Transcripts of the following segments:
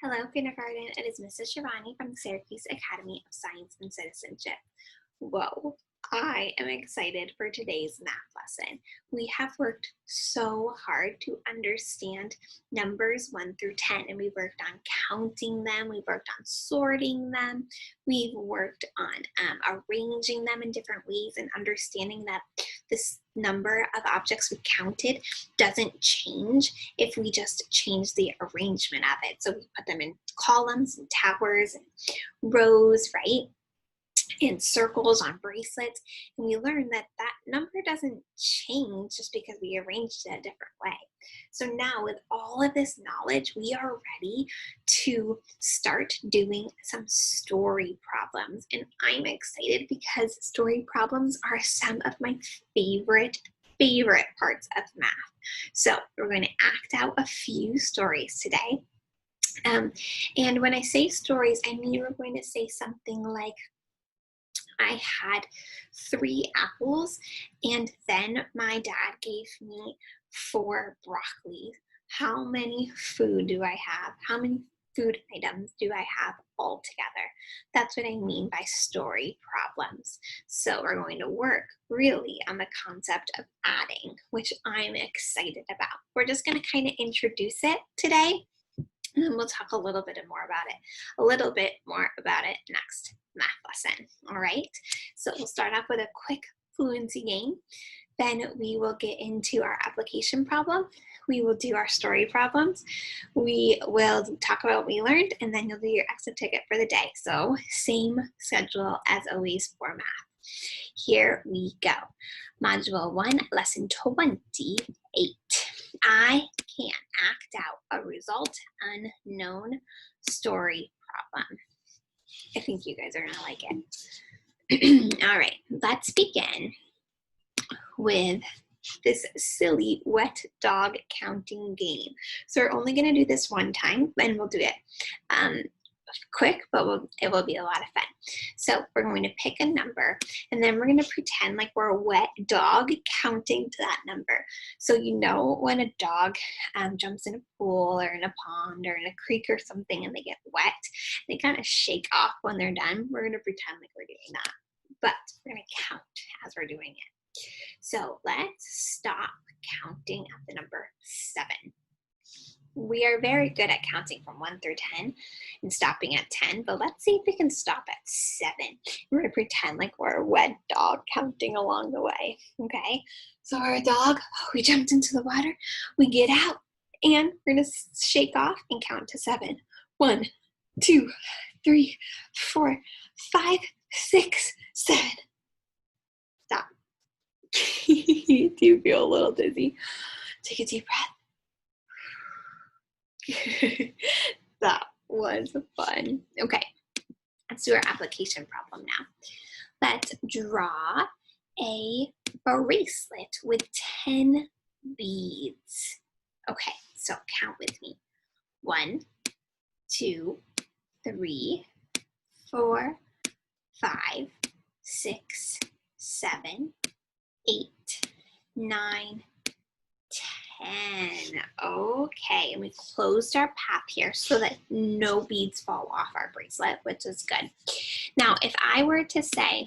Hello, kindergarten. It is Mrs. Shivani from the Syracuse Academy of Science and Citizenship. Whoa, I am excited for today's math lesson. We have worked so hard to understand numbers 1 through 10, and we've worked on counting them, we've worked on sorting them, we've worked on arranging them in different ways and understanding that this number of objects we counted doesn't change if we just change the arrangement of it. So we put them in columns and towers and rows, right? And circles on bracelets, and we learned that that number doesn't change just because we arranged it a different way. So now with all of this knowledge, we are ready to start doing some story problems. And I'm excited because story problems are some of my favorite parts of math. So we're going to act out a few stories today. And when I say stories, I mean we're going to say something like, I had 3 apples, and then my dad gave me 4 broccoli. How many food do I have? How many food items do I have all together? That's what I mean by story problems. So we're going to work really on the concept of adding, which I'm excited about. We're just going to kind of introduce it today, and then we'll talk a little bit more about it next math lesson. All right, so we'll start off with a quick fluency game. Then we will get into our application problem. We will do our story problems. We will talk about what we learned, and then you'll do your exit ticket for the day. So same schedule as always for math. Here we go. Module 1, lesson 28. I can act out a result unknown story problem. I think you guys are gonna like it. All right, let's begin with this silly wet dog counting game. So we're only gonna do this one time, and we'll do it quick, but it will be a lot of fun. So we're going to pick a number, and then we're going to pretend like we're a wet dog counting to that number. So you know when a dog jumps in a pool or in a pond or in a creek or something and they get wet, they kind of shake off when they're done. We're going to pretend like we're doing that, but we're going to count as we're doing it. So let's stop counting at the number 7. We are very good at counting from 1 through 10 and stopping at 10, but let's see if we can stop at 7. We're going to pretend like we're a wet dog counting along the way, okay? So we're a dog, we jumped into the water, we get out, and we're going to shake off and count to 7. 1, 2, 3, 4, 5, 6, 7. Stop. Do you feel a little dizzy? Take a deep breath. That was fun. Okay, let's do our application problem now. Let's draw a bracelet with 10 beads. Okay, so count with me. 1, 2, 3, 4, 5, 6, 7, 8, 9, 10. Okay, and we closed our path here so that no beads fall off our bracelet, which is good. Now, if I were to say,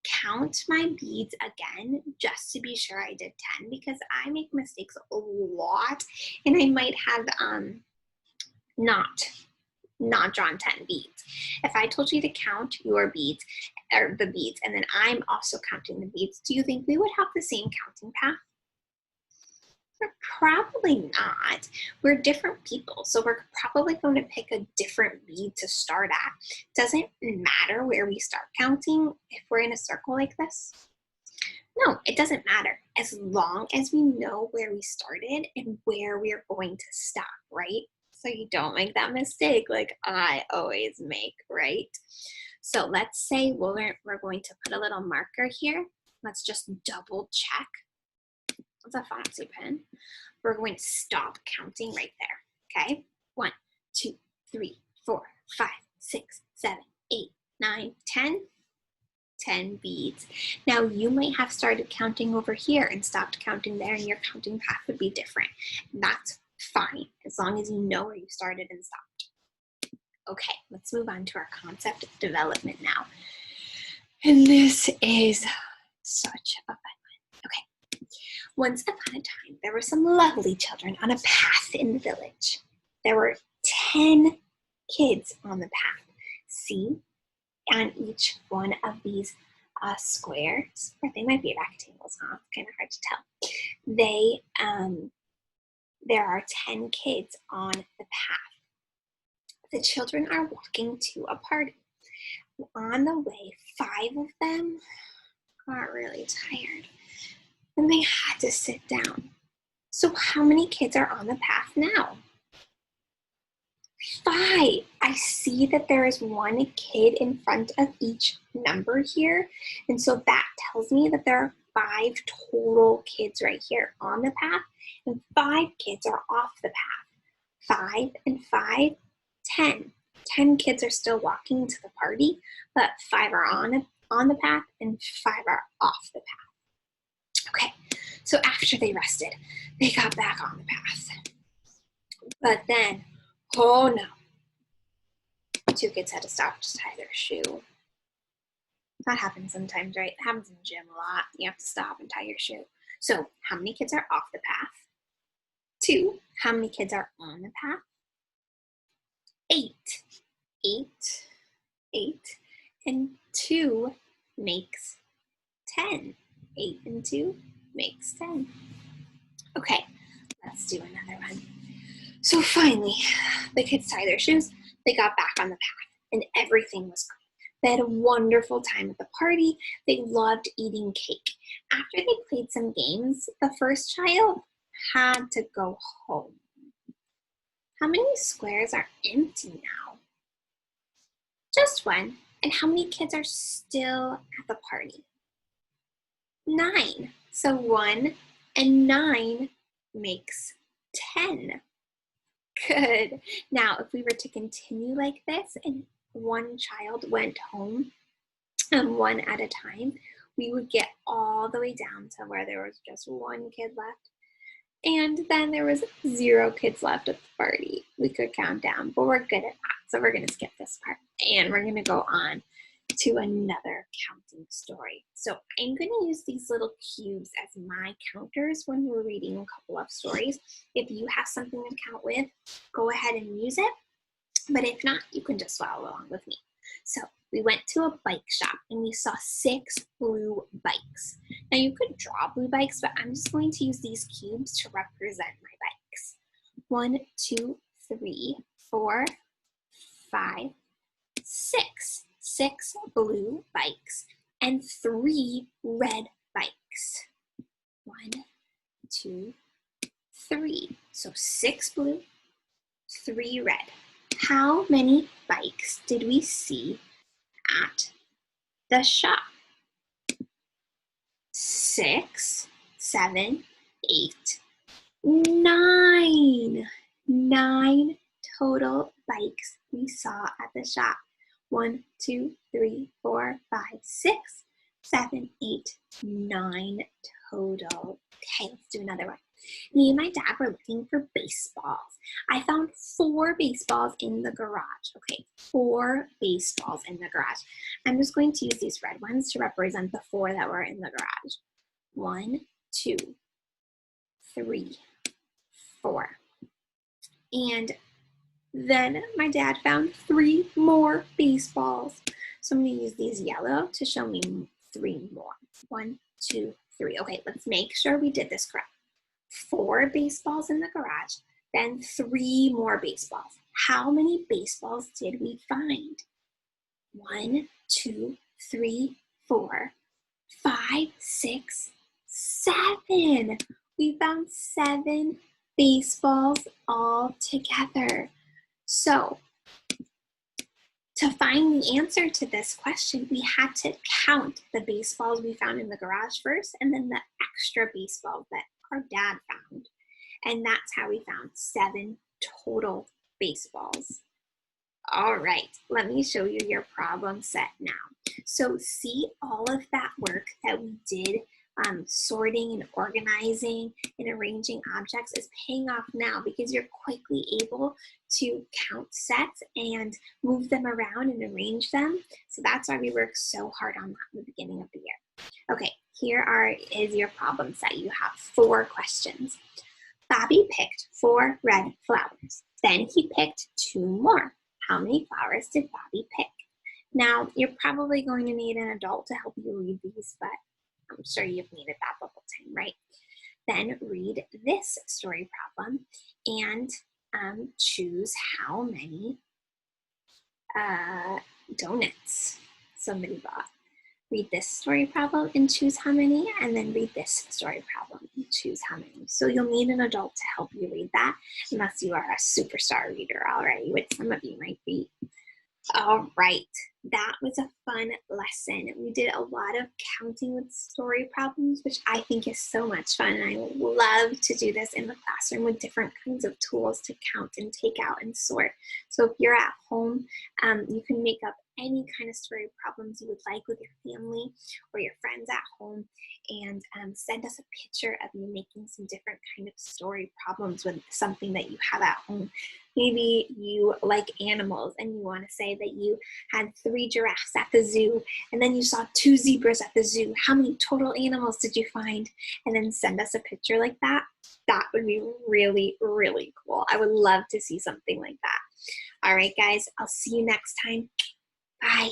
count my beads again, just to be sure I did 10, because I make mistakes a lot, and I might have not drawn 10 beads. If I told you to count your beads, or the beads, and then I'm also counting the beads, do you think we would have the same counting path? Probably not. We're different people, so we're probably going to pick a different bead to start at. Doesn't matter where we start counting if we're in a circle like this. No, it doesn't matter, as long as we know where we started and where we are going to stop, right? So you don't make that mistake like I always make, right? So let's say we're going to put a little marker here. Let's just double check. That's a fancy pen. We're going to stop counting right there, okay? 1, 2, 3, 4, 5, 6, 7, 8, 9, 10. 10 beads. Now you might have started counting over here and stopped counting there, and your counting path would be different. That's fine, as long as you know where you started and stopped. Okay, let's move on to our concept development now. And this is such a fun one. Okay. Once upon a time, there were some lovely children on a path in the village. There were 10 kids on the path. See, on each one of these squares, or they might be rectangles, huh? It's kind of hard to tell. There are 10 kids on the path. The children are walking to a party. On the way, 5 of them got really tired and they had to sit down. So how many kids are on the path now? 5. I see that there is 1 kid in front of each number here. And so that tells me that there are 5 total kids right here on the path, and 5 kids are off the path. 5 and 5, 10. 10 kids are still walking to the party, but 5 are on the path and 5 are off the path. Okay, so after they rested, they got back on the path. But then, oh no, 2 kids had to stop to tie their shoe. That happens sometimes, right? It happens in the gym a lot. You have to stop and tie your shoe. So how many kids are off the path? 2. How many kids are on the path? 8. 8. And 2 makes 10. 8 and 2 makes 10. Okay, let's do another one. So finally, the kids tied their shoes, they got back on the path, and everything was great. They had a wonderful time at the party. They loved eating cake. After they played some games, the first child had to go home. How many squares are empty now? Just 1. And how many kids are still at the party? 9. So 1 and 9 makes 10. Good. Now, if we were to continue like this and 1 child went home, 1 at a time, we would get all the way down to where there was just 1 kid left. And then there was 0 kids left at the party. We could count down, but we're good at that. So we're going to skip this part and we're going to go on to another counting story. So I'm going to use these little cubes as my counters when we're reading a couple of stories. If you have something to count with, go ahead and use it. But if not, you can just follow along with me. So we went to a bike shop and we saw 6 blue bikes. Now you could draw blue bikes, but I'm just going to use these cubes to represent my bikes. 1, 2, 3, 4, 5, 6. 6 blue bikes and 3 red bikes. 1, 2, 3. So 6 blue, 3 red. How many bikes did we see at the shop? 6, 7, 8, 9. 9 total bikes we saw at the shop. 1, 2, 3, 4, 5, 6, 7, 8, 9 total. Okay, let's do another one. Me and my dad were looking for baseballs. I found 4 baseballs in the garage. Okay, 4 baseballs in the garage. I'm just going to use these red ones to represent the 4 that were in the garage. 1, 2, 3, 4. And then my dad found 3 more baseballs. So I'm going to use these yellow to show me 3 more. 1, 2, 3. Okay, let's make sure we did this correct. 4 baseballs in the garage, then 3 more baseballs. How many baseballs did we find? 1, 2, 3, 4, 5, 6, 7. We found 7 baseballs all together. So, to find the answer to this question, we had to count the baseballs we found in the garage first, and then the extra baseballs that our dad found. And that's how we found 7 total baseballs. All right, let me show you your problem set now. So see all of that work that we did sorting and organizing and arranging objects is paying off now because you're quickly able to count sets and move them around and arrange them. So that's why we work so hard on that in the beginning of the year. Okay, is your problem set. You have 4 questions. Bobby picked 4 red flowers. Then he picked 2 more. How many flowers did Bobby pick? Now, you're probably going to need an adult to help you read these, but I'm sure you've needed that the whole time, right? Then read this story problem and choose how many donuts somebody bought. Read this story problem and choose how many, and then read this story problem and choose how many. So you'll need an adult to help you read that, unless you are a superstar reader already, which some of you might be. All right, that was a fun lesson. We did a lot of counting with story problems, which I think is so much fun. And I love to do this in the classroom with different kinds of tools to count and take out and sort. So if you're at home, you can make up any kind of story problems you would like with your family or your friends at home, and send us a picture of you making some different kind of story problems with something that you have at home. Maybe you like animals and you want to say that you had 3 giraffes at the zoo and then you saw 2 zebras at the zoo. How many total animals did you find? And then send us a picture like that. That would be really, really cool. I would love to see something like that. All right, guys, I'll see you next time. Bye.